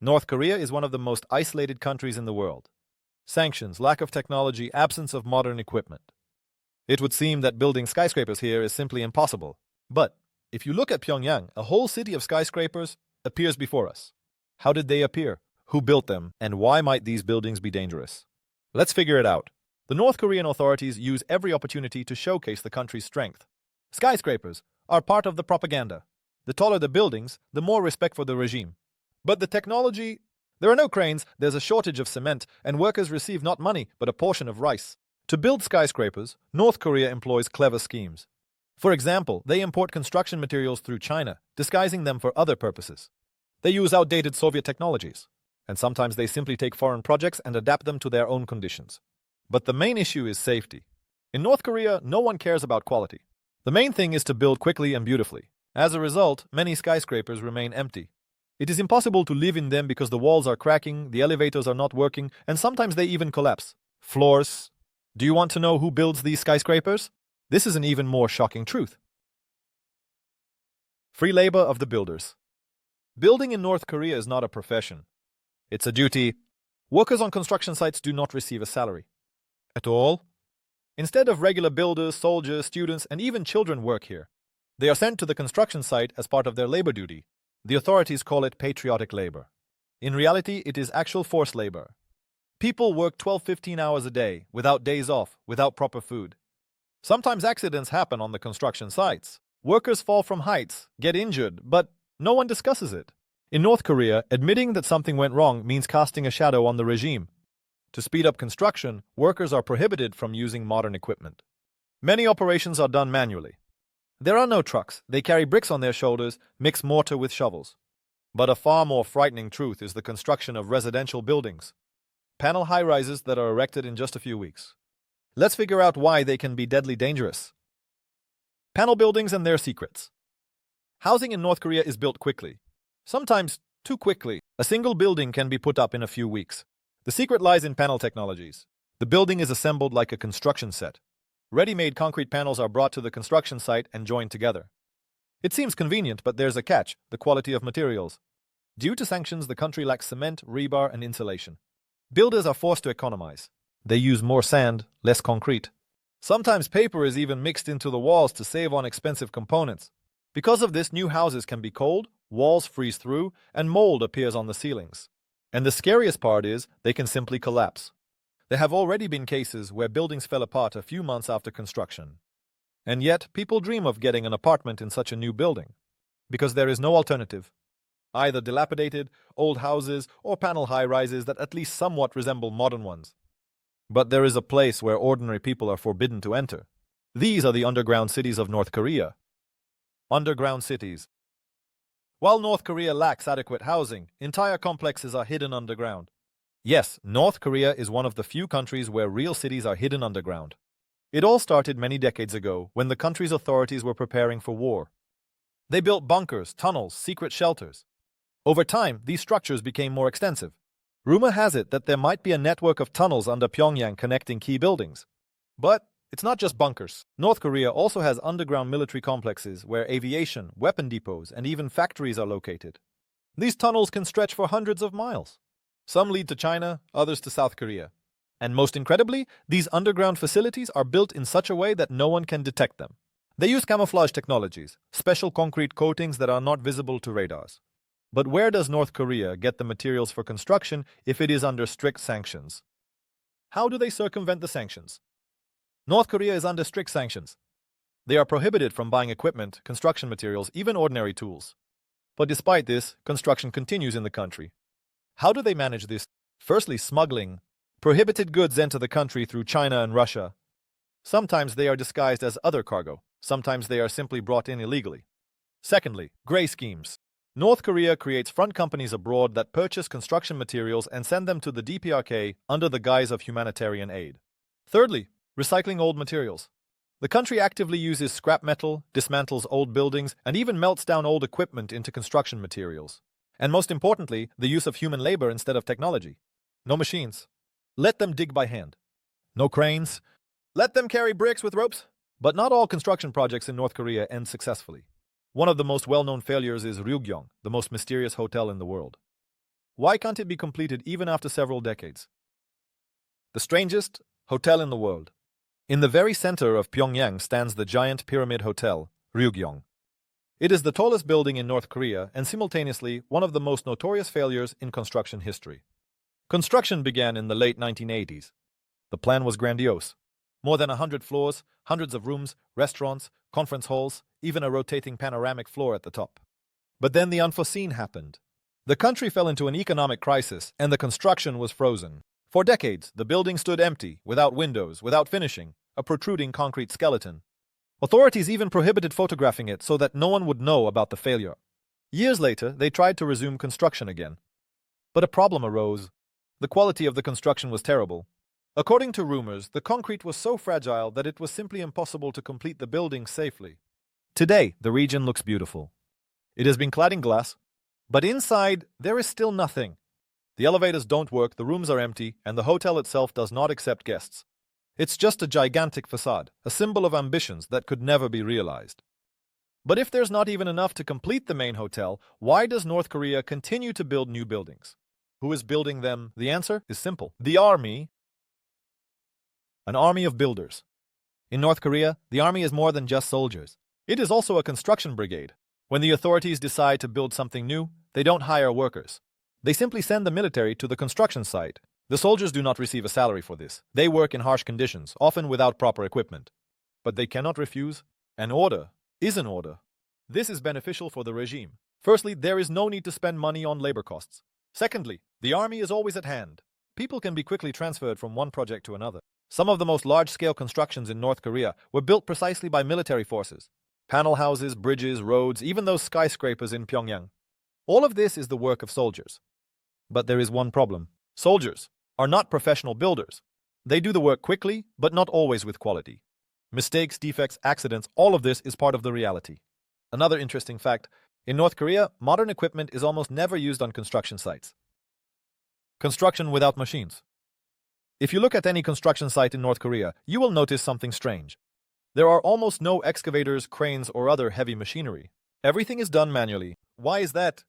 North Korea is one of the most isolated countries in the world. Sanctions, lack of technology, absence of modern equipment. It would seem that building skyscrapers here is simply impossible. But if you look at Pyongyang, a whole city of skyscrapers appears before us. How did they appear? Who built them? And why might these buildings be dangerous? Let's figure it out. The North Korean authorities use every opportunity to showcase the country's strength. Skyscrapers are part of the propaganda. The taller the buildings, the more respect for the regime. But the technology... There are no cranes, there's a shortage of cement, and workers receive not money, but a portion of rice. To build skyscrapers, North Korea employs clever schemes. For example, they import construction materials through China, disguising them for other purposes. They use outdated Soviet technologies, and sometimes they simply take foreign projects and adapt them to their own conditions. But the main issue is safety. In North Korea, no one cares about quality. The main thing is to build quickly and beautifully. As a result, many skyscrapers remain empty. It is impossible to live in them because the walls are cracking, the elevators are not working, and sometimes they even collapse. Floors. Do you want to know who builds these skyscrapers? This is an even more shocking truth. Free labor of the builders. Building in North Korea is not a profession. It's a duty. Workers on construction sites do not receive a salary. At all. Instead of regular builders, soldiers, students, and even children work here. They are sent to the construction site as part of their labor duty. The authorities call it patriotic labor. In reality, it is actual forced labor. People work 12-15 hours a day, without days off, without proper food. Sometimes accidents happen on the construction sites. Workers fall from heights, get injured, but no one discusses it. In North Korea, admitting that something went wrong means casting a shadow on the regime. To speed up construction, workers are prohibited from using modern equipment. Many operations are done manually. There are no trucks. They carry bricks on their shoulders, mix mortar with shovels. But a far more frightening truth is the construction of residential buildings. Panel high-rises that are erected in just a few weeks. Let's figure out why they can be deadly dangerous. Panel buildings and their secrets. Housing in North Korea is built quickly. Sometimes too quickly. A single building can be put up in a few weeks. The secret lies in panel technologies. The building is assembled like a construction set. Ready-made concrete panels are brought to the construction site and joined together. It seems convenient, but there's a catch: the quality of materials. Due to sanctions, the country lacks cement, rebar, and insulation. Builders are forced to economize. They use more sand, less concrete. Sometimes paper is even mixed into the walls to save on expensive components. Because of this, new houses can be cold, walls freeze through, and mold appears on the ceilings. And the scariest part is, they can simply collapse. There have already been cases where buildings fell apart a few months after construction. And yet, people dream of getting an apartment in such a new building. Because there is no alternative. Either dilapidated, old houses, or panel high-rises that at least somewhat resemble modern ones. But there is a place where ordinary people are forbidden to enter. These are the underground cities of North Korea. Underground cities. While North Korea lacks adequate housing, entire complexes are hidden underground. Yes, North Korea is one of the few countries where real cities are hidden underground. It all started many decades ago when the country's authorities were preparing for war. They built bunkers, tunnels, secret shelters. Over time, these structures became more extensive. Rumor has it that there might be a network of tunnels under Pyongyang connecting key buildings. But it's not just bunkers. North Korea also has underground military complexes where aviation, weapon depots, and even factories are located. These tunnels can stretch for hundreds of miles. Some lead to China, others to South Korea. And most incredibly, these underground facilities are built in such a way that no one can detect them. They use camouflage technologies, special concrete coatings that are not visible to radars. But where does North Korea get the materials for construction if it is under strict sanctions? How do they circumvent the sanctions? North Korea is under strict sanctions. They are prohibited from buying equipment, construction materials, even ordinary tools. But despite this, construction continues in the country. How do they manage this? Firstly, smuggling. Prohibited goods enter the country through China and Russia. Sometimes they are disguised as other cargo. Sometimes they are simply brought in illegally. Secondly, gray schemes. North Korea creates front companies abroad that purchase construction materials and send them to the DPRK under the guise of humanitarian aid. Thirdly, recycling old materials. The country actively uses scrap metal, dismantles old buildings, and even melts down old equipment into construction materials. And most importantly, the use of human labor instead of technology. No machines. Let them dig by hand. No cranes. Let them carry bricks with ropes. But not all construction projects in North Korea end successfully. One of the most well-known failures is Ryugyong, the most mysterious hotel in the world. Why can't it be completed even after several decades? The strangest hotel in the world. In the very center of Pyongyang stands the giant pyramid hotel, Ryugyong. It is the tallest building in North Korea and simultaneously one of the most notorious failures in construction history. Construction began in the late 1980s. The plan was grandiose. More than 100 floors, hundreds of rooms, restaurants, conference halls, even a rotating panoramic floor at the top. But then the unforeseen happened. The country fell into an economic crisis and the construction was frozen. For decades, the building stood empty, without windows, without finishing, a protruding concrete skeleton. Authorities even prohibited photographing it so that no one would know about the failure. Years later, they tried to resume construction again. But a problem arose. The quality of the construction was terrible. According to rumors, the concrete was so fragile that it was simply impossible to complete the building safely. Today, the region looks beautiful. It has been clad in glass, but inside, there is still nothing. The elevators don't work, the rooms are empty, and the hotel itself does not accept guests. It's just a gigantic facade, a symbol of ambitions that could never be realized. But if there's not even enough to complete the main hotel, why does North Korea continue to build new buildings? Who is building them? The answer is simple. The army. An army of builders. In North Korea, the army is more than just soldiers. It is also a construction brigade. When the authorities decide to build something new, they don't hire workers. They simply send the military to the construction site. The soldiers do not receive a salary for this. They work in harsh conditions, often without proper equipment. But they cannot refuse. An order is an order. This is beneficial for the regime. Firstly, there is no need to spend money on labor costs. Secondly, the army is always at hand. People can be quickly transferred from one project to another. Some of the most large-scale constructions in North Korea were built precisely by military forces. Panel houses, bridges, roads, even those skyscrapers in Pyongyang. All of this is the work of soldiers. But there is one problem. Soldiers are not professional builders. They do the work quickly, but not always with quality. Mistakes, defects, accidents, all of this is part of the reality. Another interesting fact, in North Korea, modern equipment is almost never used on construction sites. Construction without machines. If you look at any construction site in North Korea, you will notice something strange. There are almost no excavators, cranes, or other heavy machinery. Everything is done manually. Why is that?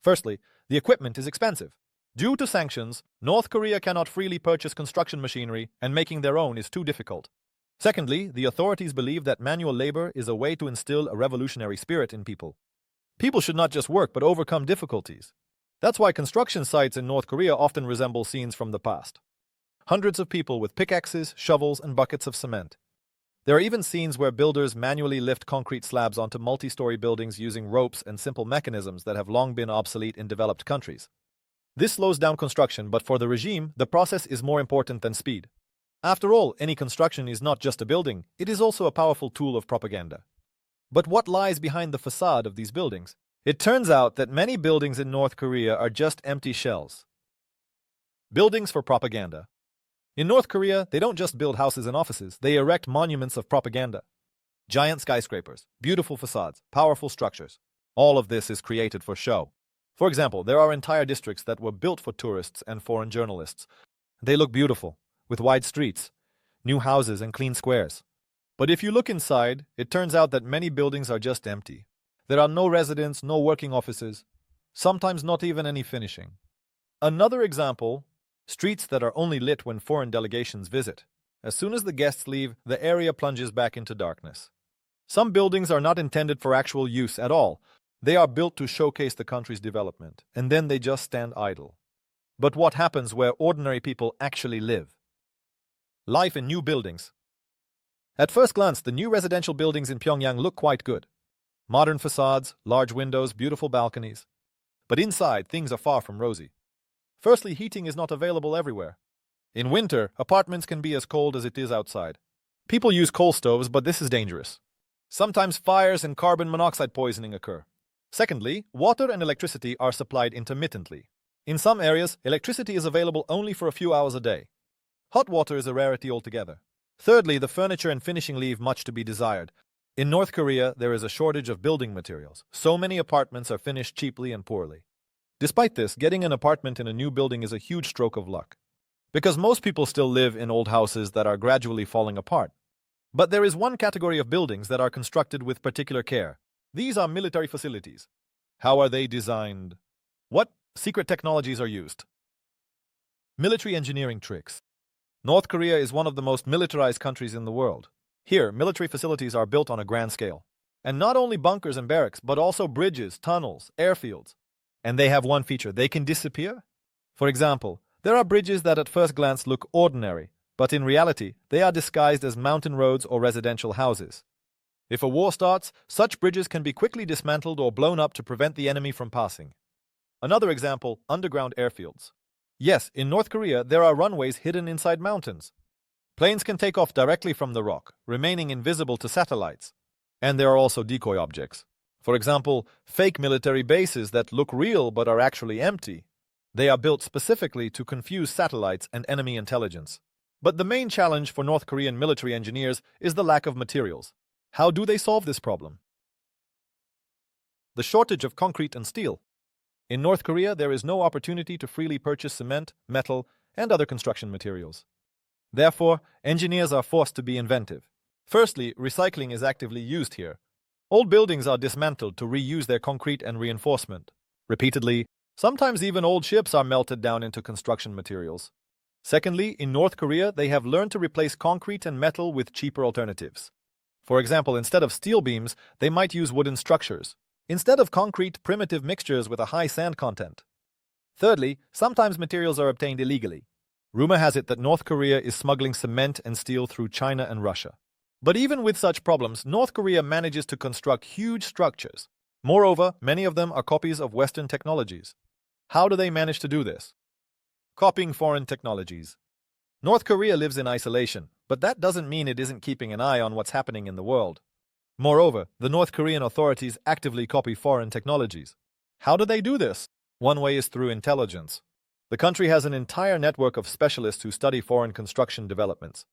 Firstly, the equipment is expensive. Due to sanctions, North Korea cannot freely purchase construction machinery, and making their own is too difficult. Secondly, the authorities believe that manual labor is a way to instill a revolutionary spirit in people. People should not just work but overcome difficulties. That's why construction sites in North Korea often resemble scenes from the past. Hundreds of people with pickaxes, shovels, and buckets of cement. There are even scenes where builders manually lift concrete slabs onto multi-story buildings using ropes and simple mechanisms that have long been obsolete in developed countries. This slows down construction, but for the regime, the process is more important than speed. After all, any construction is not just a building, it is also a powerful tool of propaganda. But what lies behind the facade of these buildings? It turns out that many buildings in North Korea are just empty shells. Buildings for propaganda. In North Korea, they don't just build houses and offices, they erect monuments of propaganda. Giant skyscrapers, beautiful facades, powerful structures. All of this is created for show. For example, there are entire districts that were built for tourists and foreign journalists. They look beautiful, with wide streets, new houses, and clean squares. But if you look inside, it turns out that many buildings are just empty. There are no residents, no working offices, sometimes not even any finishing. Another example, streets that are only lit when foreign delegations visit. As soon as the guests leave, the area plunges back into darkness. Some buildings are not intended for actual use at all. They are built to showcase the country's development, and then they just stand idle. But what happens where ordinary people actually live? Life in new buildings. At first glance, the new residential buildings in Pyongyang look quite good. Modern facades, large windows, beautiful balconies. But inside, things are far from rosy. Firstly, heating is not available everywhere. In winter, apartments can be as cold as it is outside. People use coal stoves, but this is dangerous. Sometimes fires and carbon monoxide poisoning occur. Secondly, water and electricity are supplied intermittently. In some areas, electricity is available only for a few hours a day. Hot water is a rarity altogether. Thirdly, the furniture and finishing leave much to be desired. In North Korea, there is a shortage of building materials. So many apartments are finished cheaply and poorly. Despite this, getting an apartment in a new building is a huge stroke of luck. Because most people still live in old houses that are gradually falling apart. But there is one category of buildings that are constructed with particular care. These are military facilities. How are they designed? What Secret technologies are used. Military engineering tricks. North Korea is one of the most militarized countries in the world. Here, military facilities are built on a grand scale. And not only bunkers and barracks, but also bridges, tunnels, airfields. And they have one feature: they can disappear. For example, there are bridges that at first glance look ordinary, but in reality, they are disguised as mountain roads or residential houses. If a war starts, such bridges can be quickly dismantled or blown up to prevent the enemy from passing. Another example, underground airfields. Yes, in North Korea, there are runways hidden inside mountains. Planes can take off directly from the rock, remaining invisible to satellites. And there are also decoy objects. For example, fake military bases that look real but are actually empty. They are built specifically to confuse satellites and enemy intelligence. But the main challenge for North Korean military engineers is the lack of materials. How do they solve this problem? The shortage of concrete and steel. In North Korea, there is no opportunity to freely purchase cement, metal, and other construction materials. Therefore, engineers are forced to be inventive. Firstly, recycling is actively used here. Old buildings are dismantled to reuse their concrete and reinforcement. Repeatedly, sometimes even old ships are melted down into construction materials. Secondly, in North Korea, they have learned to replace concrete and metal with cheaper alternatives. For example, instead of steel beams, they might use wooden structures. Instead of concrete, primitive mixtures with a high sand content. Thirdly, sometimes materials are obtained illegally. Rumor has it that North Korea is smuggling cement and steel through China and Russia. But even with such problems, North Korea manages to construct huge structures. Moreover, many of them are copies of Western technologies. How do they manage to do this? Copying foreign technologies. North Korea lives in isolation, but that doesn't mean it isn't keeping an eye on what's happening in the world. Moreover, the North Korean authorities actively copy foreign technologies. How do they do this? One way is through intelligence. The country has an entire network of specialists who study foreign construction developments.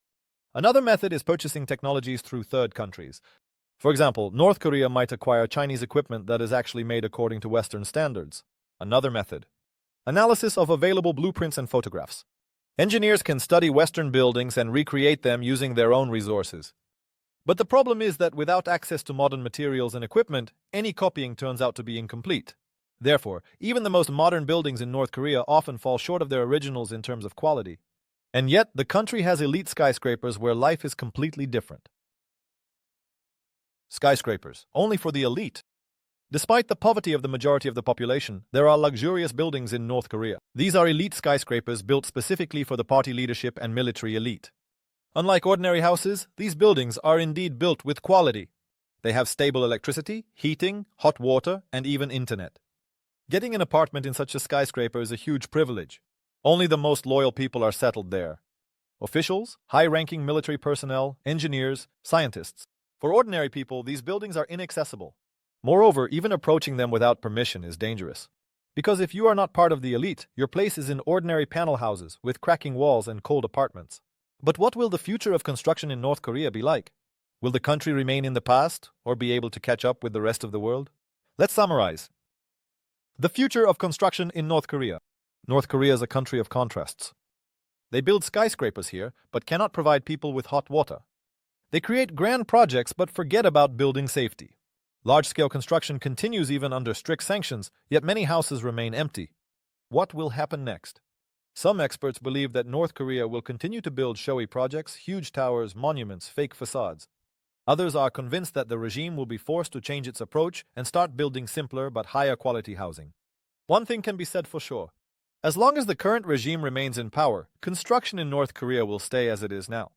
Another method is purchasing technologies through third countries. For example, North Korea might acquire Chinese equipment that is actually made according to Western standards. Another method. Analysis of available blueprints and photographs. Engineers can study Western buildings and recreate them using their own resources. But the problem is that without access to modern materials and equipment, any copying turns out to be incomplete. Therefore, even the most modern buildings in North Korea often fall short of their originals in terms of quality. And yet, the country has elite skyscrapers where life is completely different. Skyscrapers, only for the elite. Despite the poverty of the majority of the population, there are luxurious buildings in North Korea. These are elite skyscrapers built specifically for the party leadership and military elite. Unlike ordinary houses, these buildings are indeed built with quality. They have stable electricity, heating, hot water, and even internet. Getting an apartment in such a skyscraper is a huge privilege. Only the most loyal people are settled there. Officials, high-ranking military personnel, engineers, scientists. For ordinary people, these buildings are inaccessible. Moreover, even approaching them without permission is dangerous. Because if you are not part of the elite, your place is in ordinary panel houses with cracking walls and cold apartments. But what will the future of construction in North Korea be like? Will the country remain in the past or be able to catch up with the rest of the world? Let's summarize. The future of construction in North Korea. North Korea is a country of contrasts. They build skyscrapers here, but cannot provide people with hot water. They create grand projects, but forget about building safety. Large-scale construction continues even under strict sanctions, yet many houses remain empty. What will happen next? Some experts believe that North Korea will continue to build showy projects, huge towers, monuments, fake facades. Others are convinced that the regime will be forced to change its approach and start building simpler but higher quality housing. One thing can be said for sure. As long as the current regime remains in power, construction in North Korea will stay as it is now.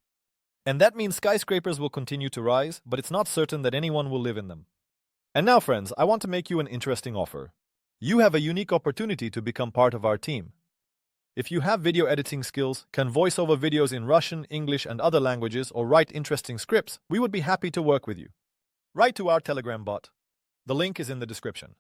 And that means skyscrapers will continue to rise, but it's not certain that anyone will live in them. And now, friends, I want to make you an interesting offer. You have a unique opportunity to become part of our team. If you have video editing skills, can voice over videos in Russian, English, and other languages, or write interesting scripts, we would be happy to work with you. Write to our Telegram bot. The link is in the description.